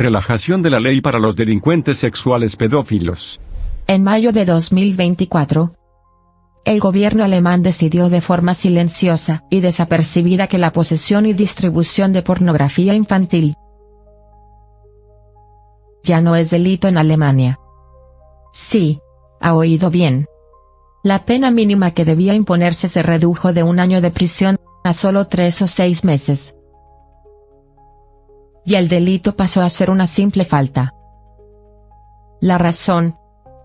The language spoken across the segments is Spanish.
Relajación de la ley para los delincuentes sexuales pedófilos. En mayo de 2024, el gobierno alemán decidió de forma silenciosa y desapercibida que la posesión y distribución de pornografía infantil ya no es delito en Alemania. Sí, ha oído bien. La pena mínima que debía imponerse se redujo de 1 año de prisión a solo 3 o 6 meses. Y el delito pasó a ser una simple falta. La razón: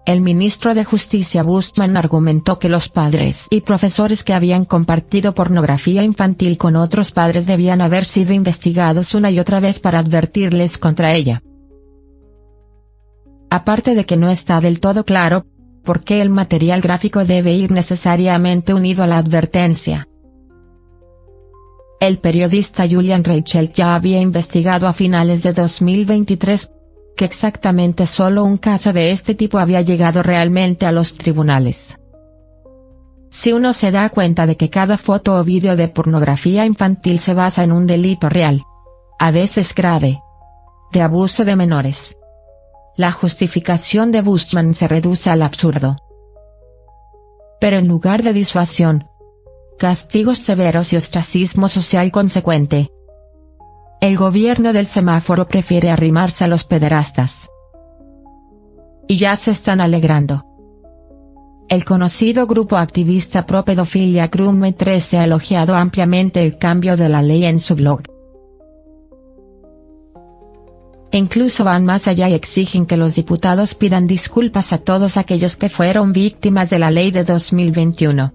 el ministro de Justicia Buschmann argumentó que los padres y profesores que habían compartido pornografía infantil con otros padres debían haber sido investigados una y otra vez para advertirles contra ella. Aparte de que no está del todo claro por qué el material gráfico debe ir necesariamente unido a la advertencia. El periodista Julian Reichelt ya había investigado a finales de 2023 que exactamente solo un caso de este tipo había llegado realmente a los tribunales. Si uno se da cuenta de que cada foto o vídeo de pornografía infantil se basa en un delito real, a veces grave, de abuso de menores, la justificación de Buschmann se reduce al absurdo. Pero en lugar de disuasión, castigos severos y ostracismo social consecuente, el gobierno del semáforo prefiere arrimarse a los pederastas. Y ya se están alegrando. El conocido grupo activista pro pedofilia Grumme 13 ha elogiado ampliamente el cambio de la ley en su blog. Incluso van más allá y exigen que los diputados pidan disculpas a todos aquellos que fueron víctimas de la ley de 2021.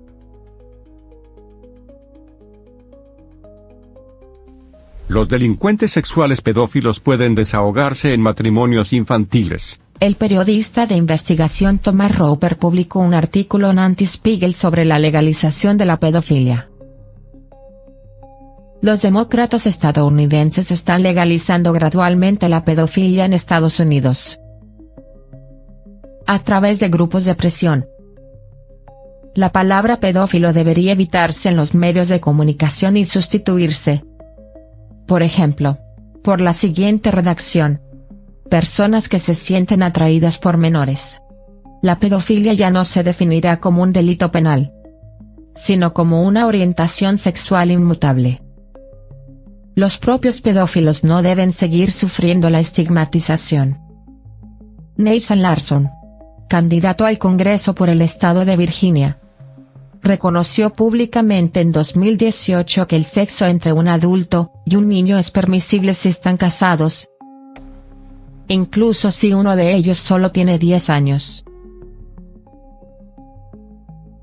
Los delincuentes sexuales pedófilos pueden desahogarse en matrimonios infantiles. El periodista de investigación Thomas Roper publicó un artículo en Anti-Spiegel sobre la legalización de la pedofilia. Los demócratas estadounidenses están legalizando gradualmente la pedofilia en Estados Unidos, a través de grupos de presión. La palabra pedófilo debería evitarse en los medios de comunicación y sustituirse, por ejemplo, por la siguiente redacción: personas que se sienten atraídas por menores. La pedofilia ya no se definirá como un delito penal, sino como una orientación sexual inmutable. Los propios pedófilos no deben seguir sufriendo la estigmatización. Nathan Larson, candidato al Congreso por el estado de Virginia, reconoció públicamente en 2018 que el sexo entre un adulto y un niño es permisible si están casados, incluso si uno de ellos solo tiene 10 años.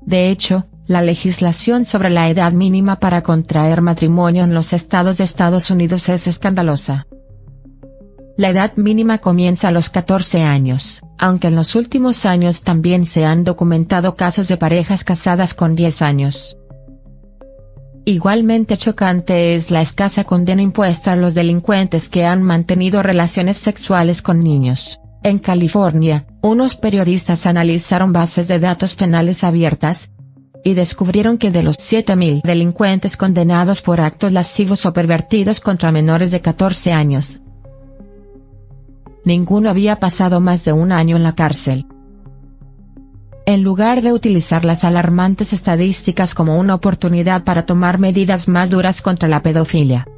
De hecho, la legislación sobre la edad mínima para contraer matrimonio en los estados de Estados Unidos es escandalosa. La edad mínima comienza a los 14 años, aunque en los últimos años también se han documentado casos de parejas casadas con 10 años. Igualmente chocante es la escasa condena impuesta a los delincuentes que han mantenido relaciones sexuales con niños. En California, unos periodistas analizaron bases de datos penales abiertas y descubrieron que de los 7.000 delincuentes condenados por actos lascivos o pervertidos contra menores de 14 años, ninguno había pasado más de 1 año en la cárcel. En lugar de utilizar las alarmantes estadísticas como una oportunidad para tomar medidas más duras contra la pedofilia,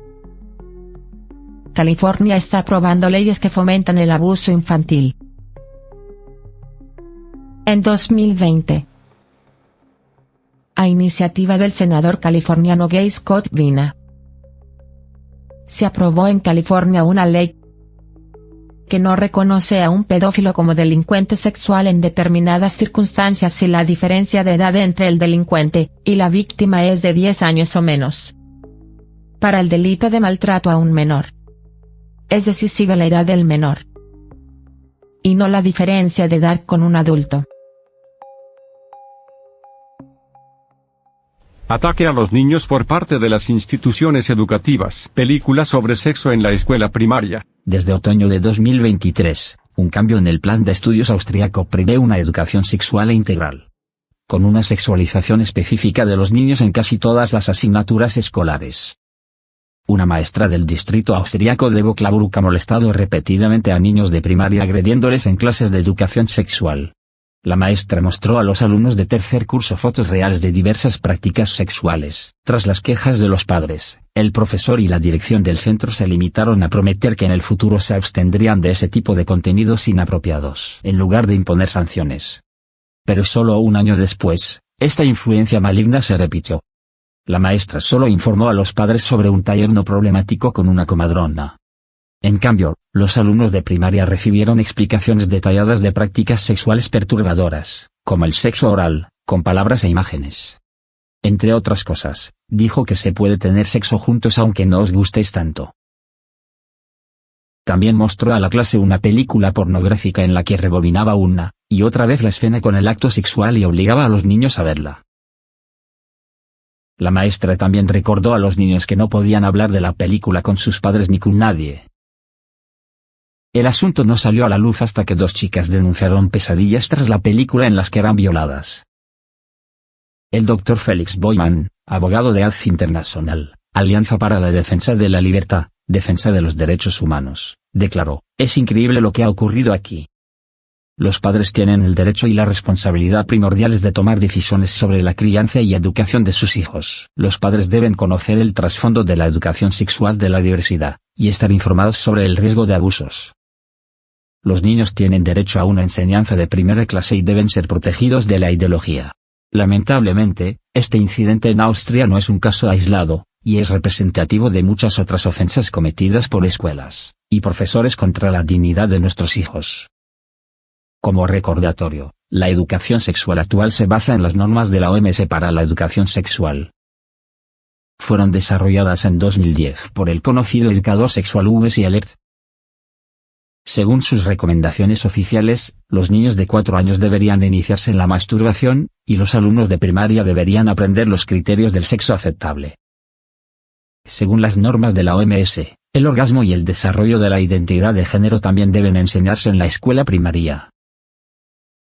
California está aprobando leyes que fomentan el abuso infantil. En 2020, a iniciativa del senador californiano Gay Scott Vina, se aprobó en California una ley que no reconoce a un pedófilo como delincuente sexual en determinadas circunstancias si la diferencia de edad entre el delincuente y la víctima es de 10 años o menos. Para el delito de maltrato a un menor, es decisiva la edad del menor, y no la diferencia de edad con un adulto. Ataque a los niños por parte de las instituciones educativas. Película sobre sexo en la escuela primaria. Desde otoño de 2023, un cambio en el plan de estudios austriaco prevé una educación sexual e integral, con una sexualización específica de los niños en casi todas las asignaturas escolares. Una maestra del distrito austriaco de Boklaburg ha molestado repetidamente a niños de primaria agrediéndoles en clases de educación sexual. La maestra mostró a los alumnos de tercer curso fotos reales de diversas prácticas sexuales. Tras las quejas de los padres, el profesor y la dirección del centro se limitaron a prometer que en el futuro se abstendrían de ese tipo de contenidos inapropiados, en lugar de imponer sanciones. Pero solo un año después, esta influencia maligna se repitió. La maestra solo informó a los padres sobre un taller no problemático con una comadrona. En cambio, los alumnos de primaria recibieron explicaciones detalladas de prácticas sexuales perturbadoras, como el sexo oral, con palabras e imágenes. Entre otras cosas, dijo que se puede tener sexo juntos aunque no os gustéis tanto. También mostró a la clase una película pornográfica en la que rebobinaba una y otra vez la escena con el acto sexual y obligaba a los niños a verla. La maestra también recordó a los niños que no podían hablar de la película con sus padres ni con nadie. El asunto no salió a la luz hasta que 2 chicas denunciaron pesadillas tras la película en las que eran violadas. El Dr. Felix Boyman, abogado de AZ International, Alianza para la Defensa de la Libertad, Defensa de los Derechos Humanos, declaró: "Es increíble lo que ha ocurrido aquí. Los padres tienen el derecho y la responsabilidad primordiales de tomar decisiones sobre la crianza y educación de sus hijos. Los padres deben conocer el trasfondo de la educación sexual de la diversidad, y estar informados sobre el riesgo de abusos. Los niños tienen derecho a una enseñanza de primera clase y deben ser protegidos de la ideología". Lamentablemente, este incidente en Austria no es un caso aislado, y es representativo de muchas otras ofensas cometidas por escuelas y profesores contra la dignidad de nuestros hijos. Como recordatorio, la educación sexual actual se basa en las normas de la OMS para la educación sexual. Fueron desarrolladas en 2010 por el conocido educador sexual Uwe Ehlert. Según sus recomendaciones oficiales, los niños de 4 años deberían iniciarse en la masturbación, y los alumnos de primaria deberían aprender los criterios del sexo aceptable. Según las normas de la OMS, el orgasmo y el desarrollo de la identidad de género también deben enseñarse en la escuela primaria.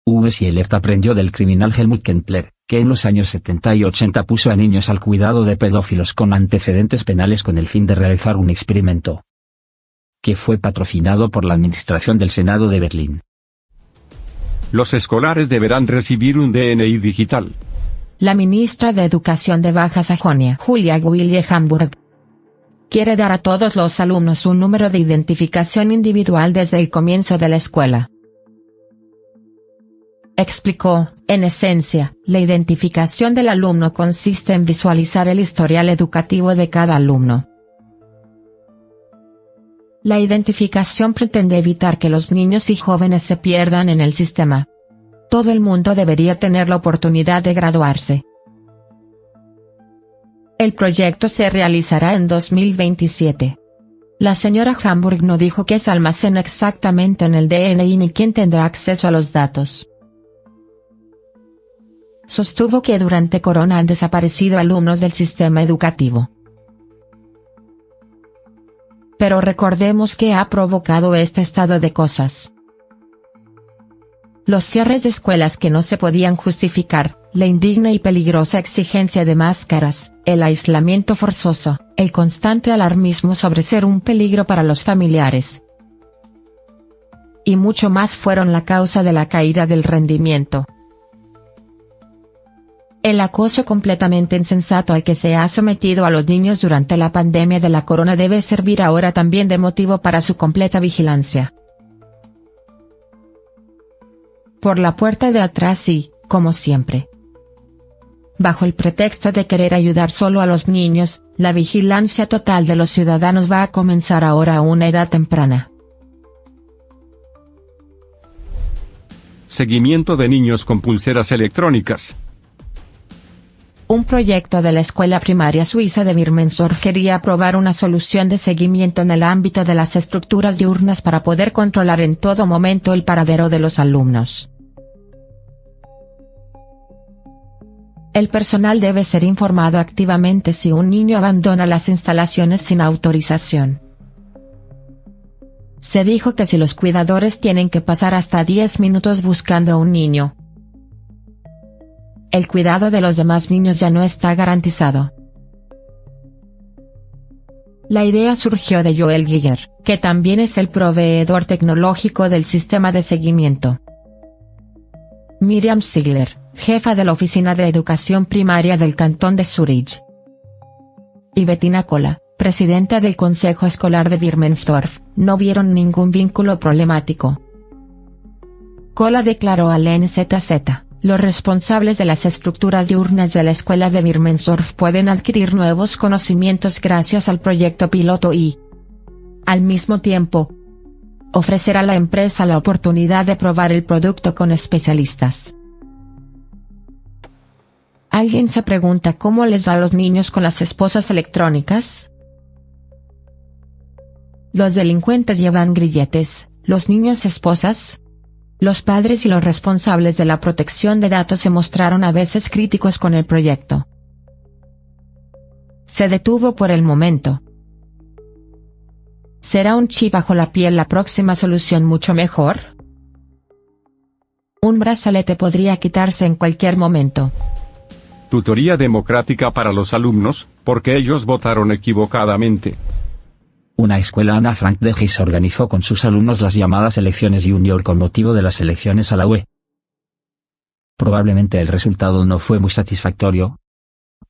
Uwe Ehlert aprendió del criminal Helmut Kempler, que en los años 70 y 80 puso a niños al cuidado de pedófilos con antecedentes penales con el fin de realizar un experimento que fue patrocinado por la Administración del Senado de Berlín. Los escolares deberán recibir un DNI digital. La ministra de Educación de Baja Sajonia, Julia Wille Hamburg, quiere dar a todos los alumnos un número de identificación individual desde el comienzo de la escuela. Explicó: "En esencia, la identificación del alumno consiste en visualizar el historial educativo de cada alumno. La identificación pretende evitar que los niños y jóvenes se pierdan en el sistema. Todo el mundo debería tener la oportunidad de graduarse. El proyecto se realizará en 2027. La señora Hamburg no dijo qué se almacena exactamente en el DNI ni quién tendrá acceso a los datos. Sostuvo que durante Corona han desaparecido alumnos del sistema educativo. Pero recordemos qué ha provocado este estado de cosas. Los cierres de escuelas que no se podían justificar, la indigna y peligrosa exigencia de máscaras, el aislamiento forzoso, el constante alarmismo sobre ser un peligro para los familiares, y mucho más fueron la causa de la caída del rendimiento. El acoso completamente insensato al que se ha sometido a los niños durante la pandemia de la corona debe servir ahora también de motivo para su completa vigilancia. Por la puerta de atrás y, como siempre, bajo el pretexto de querer ayudar solo a los niños, la vigilancia total de los ciudadanos va a comenzar ahora a una edad temprana. Seguimiento de niños con pulseras electrónicas. Un proyecto de la escuela primaria suiza de Birmensdorf quería aprobar una solución de seguimiento en el ámbito de las estructuras diurnas para poder controlar en todo momento el paradero de los alumnos. El personal debe ser informado activamente si un niño abandona las instalaciones sin autorización. Se dijo que si los cuidadores tienen que pasar hasta 10 minutos buscando a un niño, el cuidado de los demás niños ya no está garantizado. La idea surgió de Joel Giger, que también es el proveedor tecnológico del sistema de seguimiento. Miriam Ziegler, jefa de la Oficina de Educación Primaria del Cantón de Zúrich. Y Bettina Kola, presidenta del Consejo Escolar de Wilmersdorf, no vieron ningún vínculo problemático. Kola declaró al NZZ: los responsables de las estructuras diurnas de la escuela de Wilmersdorf pueden adquirir nuevos conocimientos gracias al proyecto piloto y, al mismo tiempo, ofrecer a la empresa la oportunidad de probar el producto con especialistas. ¿Alguien se pregunta cómo les va a los niños con las esposas electrónicas? Los delincuentes llevan grilletes, los niños esposas. Los padres y los responsables de la protección de datos se mostraron a veces críticos con el proyecto. Se detuvo por el momento. ¿Será un chip bajo la piel la próxima solución mucho mejor? Un brazalete podría quitarse en cualquier momento. Tutoría democrática para los alumnos, porque ellos votaron equivocadamente. Una escuela Ana Frank de Gis organizó con sus alumnos las llamadas elecciones junior con motivo de las elecciones a la UE. Probablemente el resultado no fue muy satisfactorio.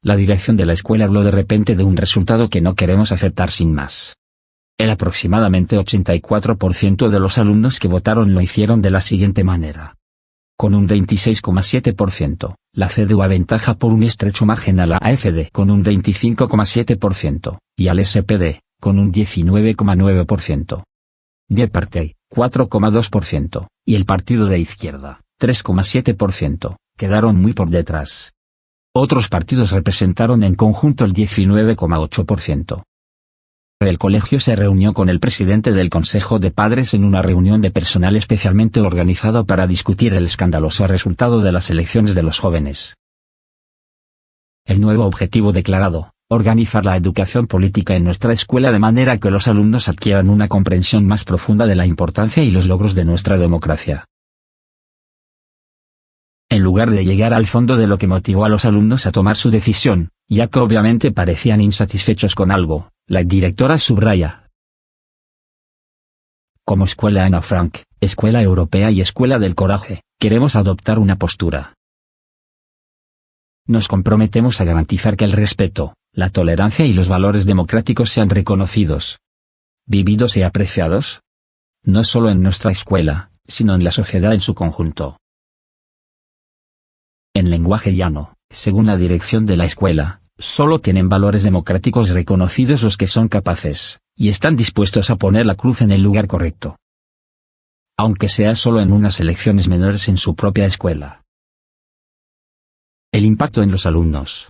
La dirección de la escuela habló de repente de un resultado que no queremos aceptar sin más. El aproximadamente 84% de los alumnos que votaron lo hicieron de la siguiente manera. Con un 26,7%, la CDU aventaja por un estrecho margen a la AfD con un 25,7%, y al SPD, con un 19,9%. Die Partei, 4,2%, y el partido de izquierda, 3,7%, quedaron muy por detrás. Otros partidos representaron en conjunto el 19,8%. El colegio se reunió con el presidente del Consejo de Padres en una reunión de personal especialmente organizado para discutir el escandaloso resultado de las elecciones de los jóvenes. El nuevo objetivo declarado: organizar la educación política en nuestra escuela de manera que los alumnos adquieran una comprensión más profunda de la importancia y los logros de nuestra democracia. En lugar de llegar al fondo de lo que motivó a los alumnos a tomar su decisión, ya que obviamente parecían insatisfechos con algo, la directora subraya: como escuela Ana Frank, escuela europea y escuela del coraje, queremos adoptar una postura. Nos comprometemos a garantizar que el respeto, la tolerancia y los valores democráticos sean reconocidos, vividos y apreciados, no solo en nuestra escuela, sino en la sociedad en su conjunto. En lenguaje llano, según la dirección de la escuela, solo tienen valores democráticos reconocidos los que son capaces, y están dispuestos a poner la cruz en el lugar correcto. Aunque sea solo en unas elecciones menores en su propia escuela. El impacto en los alumnos.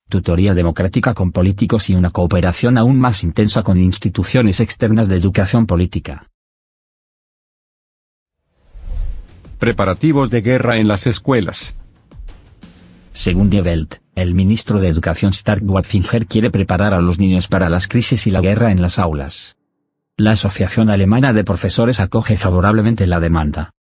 Tutoría democrática con políticos y una cooperación aún más intensa con instituciones externas de educación política. Preparativos de guerra en las escuelas. Según Die Welt, el ministro de Educación Stark Watzinger quiere preparar a los niños para las crisis y la guerra en las aulas. La Asociación Alemana de Profesores acoge favorablemente la demanda.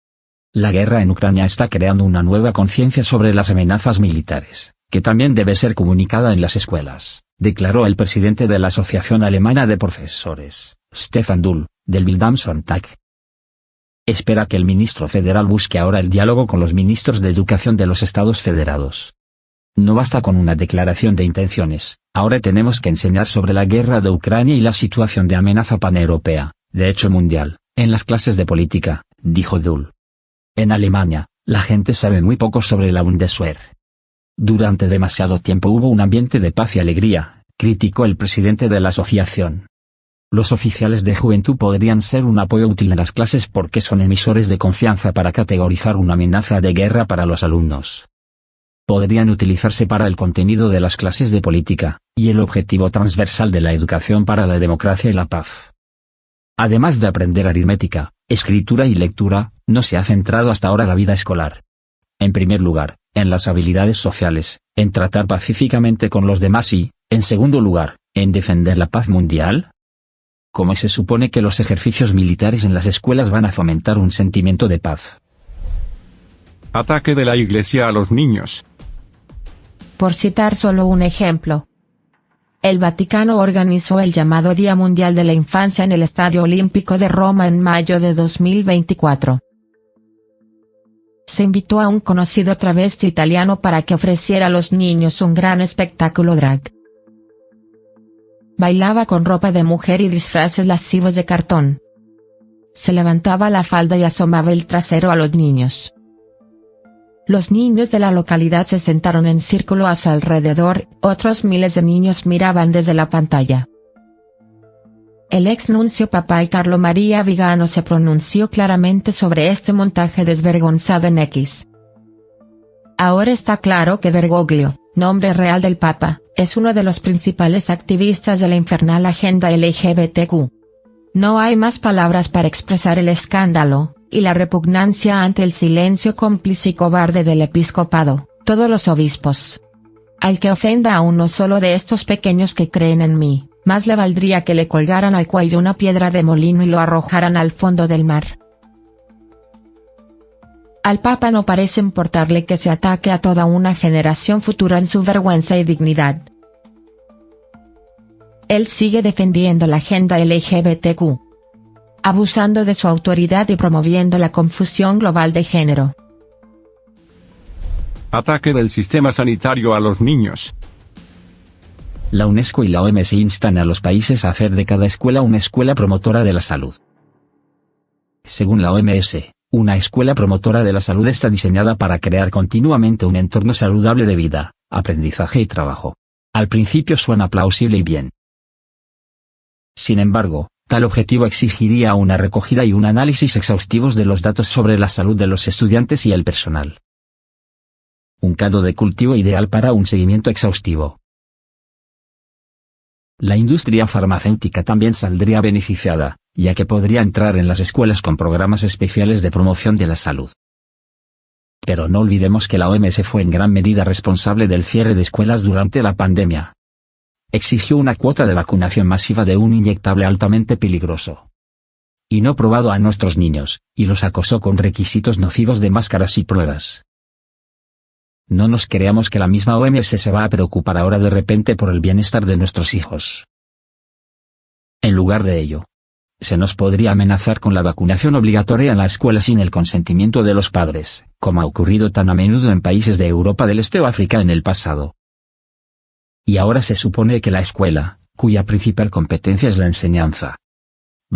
La guerra en Ucrania está creando una nueva conciencia sobre las amenazas militares, que también debe ser comunicada en las escuelas, declaró el presidente de la Asociación Alemana de Profesores, Stefan Dull, del Bildungssonntag. Espera que el ministro federal busque ahora el diálogo con los ministros de educación de los estados federados. No basta con una declaración de intenciones, ahora tenemos que enseñar sobre la guerra de Ucrania y la situación de amenaza paneuropea, de hecho mundial, en las clases de política, dijo Dull. En Alemania, la gente sabe muy poco sobre la Bundeswehr. Durante demasiado tiempo hubo un ambiente de paz y alegría, criticó el presidente de la asociación. Los oficiales de juventud podrían ser un apoyo útil en las clases porque son emisores de confianza para categorizar una amenaza de guerra para los alumnos. Podrían utilizarse para el contenido de las clases de política, y el objetivo transversal de la educación para la democracia y la paz. Además de aprender aritmética, escritura y lectura, no se ha centrado hasta ahora la vida escolar. En primer lugar, en las habilidades sociales, en tratar pacíficamente con los demás y, en segundo lugar, en defender la paz mundial. ¿Cómo se supone que los ejercicios militares en las escuelas van a fomentar un sentimiento de paz? Ataque de la Iglesia a los niños. Por citar solo un ejemplo. el Vaticano organizó el llamado Día Mundial de la Infancia en el Estadio Olímpico de Roma en mayo de 2024. Se invitó a un conocido travesti italiano para que ofreciera a los niños un gran espectáculo drag. Bailaba con ropa de mujer y disfraces lascivos de cartón. Se levantaba la falda y asomaba el trasero a los niños. Los niños de la localidad se sentaron en círculo a su alrededor, otros miles de niños miraban desde la pantalla. El ex nuncio papal Carlo María Vigano se pronunció claramente sobre este montaje desvergonzado en X. Ahora está claro que Bergoglio, nombre real del Papa, es uno de los principales activistas de la infernal agenda LGBTQ. No hay más palabras para expresar el escándalo y la repugnancia ante el silencio cómplice y cobarde del episcopado, todos los obispos. Al que ofenda a uno solo de estos pequeños que creen en mí, más le valdría que le colgaran al cuello una piedra de molino y lo arrojaran al fondo del mar. Al Papa no parece importarle que se ataque a toda una generación futura en su vergüenza y dignidad. Él sigue defendiendo la agenda LGBTQ, abusando de su autoridad y promoviendo la confusión global de género. Ataque del sistema sanitario a los niños. La UNESCO y la OMS instan a los países a hacer de cada escuela una escuela promotora de la salud. Según la OMS, una escuela promotora de la salud está diseñada para crear continuamente un entorno saludable de vida, aprendizaje y trabajo. Al principio suena plausible y bien. Sin embargo, tal objetivo exigiría una recogida y un análisis exhaustivos de los datos sobre la salud de los estudiantes y el personal. Un caldo de cultivo ideal para un seguimiento exhaustivo. La industria farmacéutica también saldría beneficiada, ya que podría entrar en las escuelas con programas especiales de promoción de la salud. Pero no olvidemos que la OMS fue en gran medida responsable del cierre de escuelas durante la pandemia. Exigió una cuota de vacunación masiva de un inyectable altamente peligroso y no probado a nuestros niños, y los acosó con requisitos nocivos de máscaras y pruebas. No nos creamos que la misma OMS se va a preocupar ahora de repente por el bienestar de nuestros hijos. En lugar de ello, se nos podría amenazar con la vacunación obligatoria en la escuela sin el consentimiento de los padres, como ha ocurrido tan a menudo en países de Europa del Este o África en el pasado. Y ahora se supone que la escuela, cuya principal competencia es la enseñanza,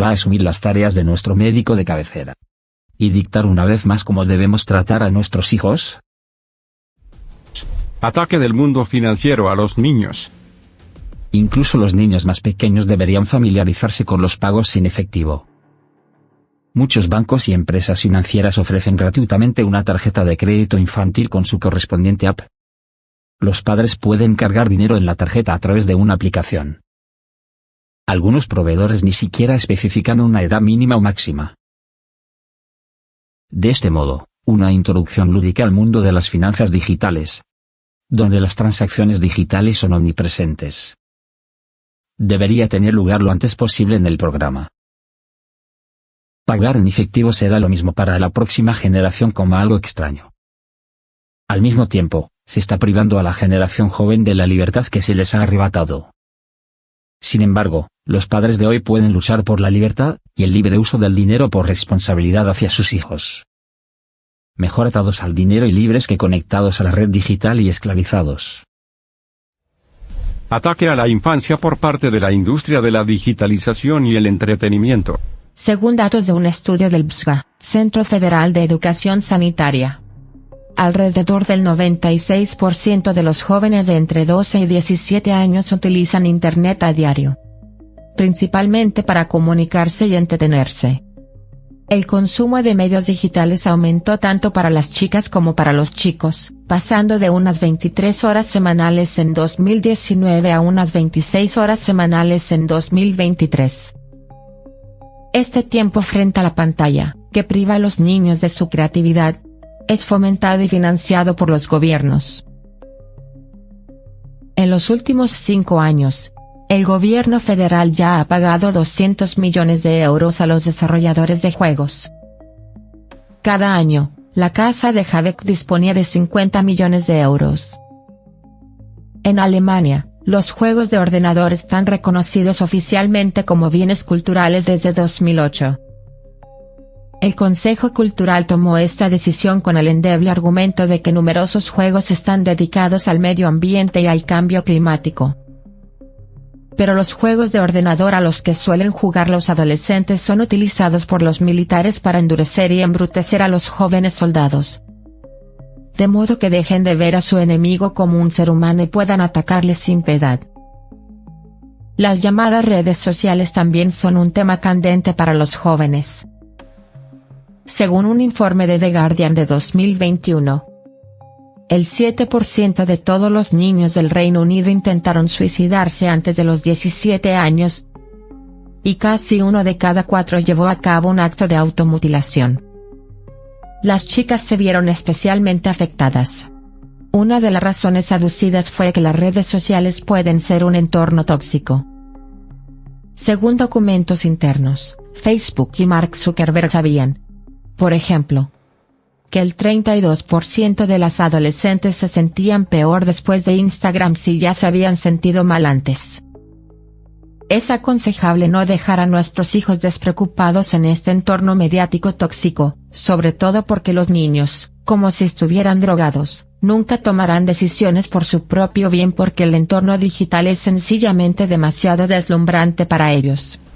va a asumir las tareas de nuestro médico de cabecera y dictar una vez más cómo debemos tratar a nuestros hijos. Ataque del mundo financiero a los niños. Incluso los niños más pequeños deberían familiarizarse con los pagos sin efectivo. Muchos bancos y empresas financieras ofrecen gratuitamente una tarjeta de crédito infantil con su correspondiente app. Los padres pueden cargar dinero en la tarjeta a través de una aplicación. Algunos proveedores ni siquiera especifican una edad mínima o máxima. De este modo, una introducción lúdica al mundo de las finanzas digitales, donde las transacciones digitales son omnipresentes, debería tener lugar lo antes posible en el programa. Pagar en efectivo será lo mismo para la próxima generación como algo extraño. Al mismo tiempo, se está privando a la generación joven de la libertad que se les ha arrebatado. Sin embargo, los padres de hoy pueden luchar por la libertad y el libre uso del dinero por responsabilidad hacia sus hijos. Mejor atados al dinero y libres que conectados a la red digital y esclavizados. Ataque a la infancia por parte de la industria de la digitalización y el entretenimiento. Según datos de un estudio del BSGA, Centro Federal de Educación Sanitaria, alrededor del 96% de los jóvenes de entre 12 y 17 años utilizan Internet a diario, principalmente para comunicarse y entretenerse. El consumo de medios digitales aumentó tanto para las chicas como para los chicos, pasando de unas 23 horas semanales en 2019 a unas 26 horas semanales en 2023. Este tiempo frente a la pantalla, que priva a los niños de su creatividad, es fomentado y financiado por los gobiernos. En los últimos 5 años, el gobierno federal ya ha pagado 200 millones de euros a los desarrolladores de juegos. Cada año, la casa de Habeck disponía de 50 millones de euros. En Alemania, Los juegos de ordenador están reconocidos oficialmente como bienes culturales desde 2008. El Consejo Cultural tomó esta decisión con el endeble argumento de que numerosos juegos están dedicados al medio ambiente y al cambio climático. Pero los juegos de ordenador a los que suelen jugar los adolescentes son utilizados por los militares para endurecer y embrutecer a los jóvenes soldados. De modo que dejen de ver a su enemigo como un ser humano y puedan atacarle sin piedad. Las llamadas redes sociales también son un tema candente para los jóvenes. Según un informe de The Guardian de 2021, el 7% de todos los niños del Reino Unido intentaron suicidarse antes de los 17 años, y casi 1 de cada 4 llevó a cabo un acto de automutilación. Las chicas se vieron especialmente afectadas. Una de las razones aducidas fue que las redes sociales pueden ser un entorno tóxico. Según documentos internos, Facebook y Mark Zuckerberg sabían, por ejemplo, que el 32% de las adolescentes se sentían peor después de Instagram si ya se habían sentido mal antes. Es aconsejable no dejar a nuestros hijos despreocupados en este entorno mediático tóxico, sobre todo porque los niños, como si estuvieran drogados, nunca tomarán decisiones por su propio bien porque el entorno digital es sencillamente demasiado deslumbrante para ellos.